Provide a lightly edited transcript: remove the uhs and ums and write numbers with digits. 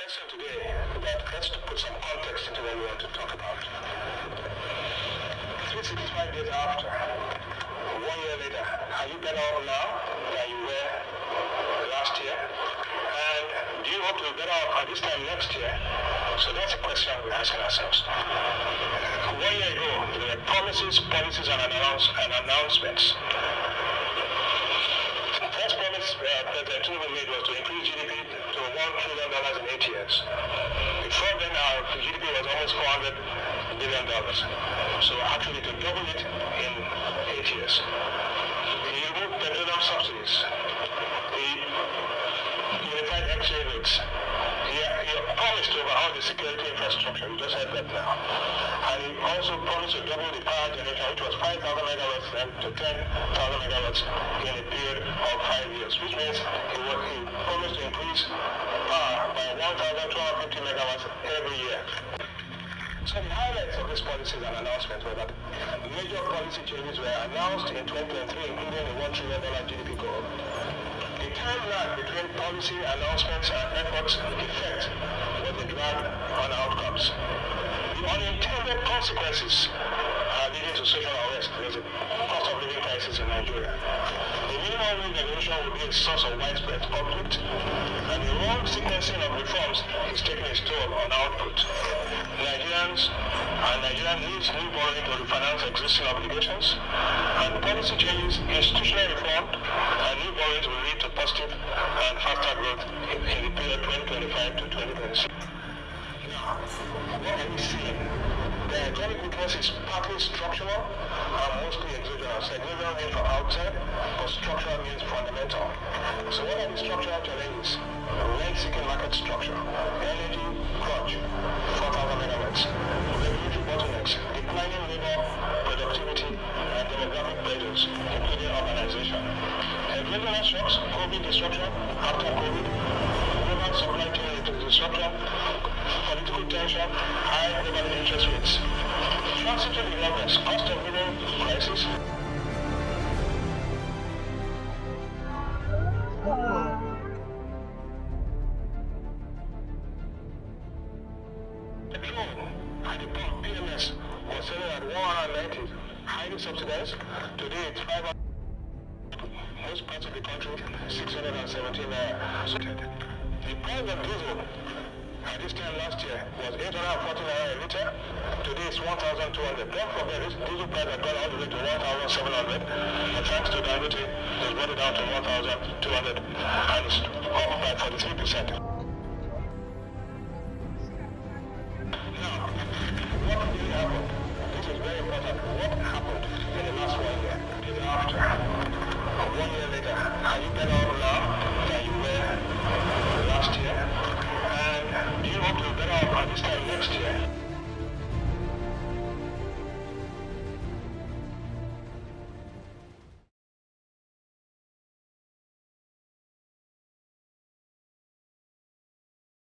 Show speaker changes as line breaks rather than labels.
question today, but let's put some context into what we want to talk about. 365 days after, 1 year later, are you better off now than you were last year? And do you hope to be better off at this time next year? So that's a question we're asking ourselves. 1 year ago, there were promises, policies, and announcements. The first promise President Tinubu made was to increase GDP to $1 trillion in 8 years. Before then, our GDP was almost $400 billion. So actually to double it in 8 years. He removed petroleum subsidies. He unified exchange rates. He promised to overhaul the security infrastructure. We just heard that now. And he also promised to double the power generation, which was 5,000 megawatts then to 10,000 megawatts in a period of 5 years, which means he promised to increase power by 1,250 megawatts every year. So the highlights of this policies and announcements were that major policy changes were announced in 2023, including the $1 trillion GDP goal. The time lag between policy announcements and efforts effect was a drag on outcomes. The unintended consequences are leading to social unrest. There's a cost of living crisis in Nigeria. The minimum wage regulation will be a source of widespread conflict, and the wrong sequencing of reforms is taking its toll on output. Nigeria needs new borrowing to refinance existing obligations, and policy changes, institutional reform, and new borrowings will lead to positive and faster growth in the period 2025 to 2026. Now, what are we seeing? The economic weakness is partly structural and mostly exogenous. Exogenous means from outside, but structural means fundamental. So what are the structural challenges? Rent-seeking market structure, energy crunch, 4,000 megawatts, regulatory bottlenecks, declining labor productivity, and demographic pressures, including urbanization. Exogenous shocks, COVID disruption, after COVID, global supply chain disruption, political tension, high global interest rates. Transitory developments, cost of living crisis. Petrol at the pump, PMS, was selling at 190, highly subsidized. Today it's 500. Most parts of the country, 617 So the price of diesel at this time last year was 840 naira a liter. Today it's 1,200. Don't forget this diesel price had gone all the way to 1,700. But thanks to Dangote, they brought it down to 1,200 and it's up by 43%. Now, what really happened? This is very important. What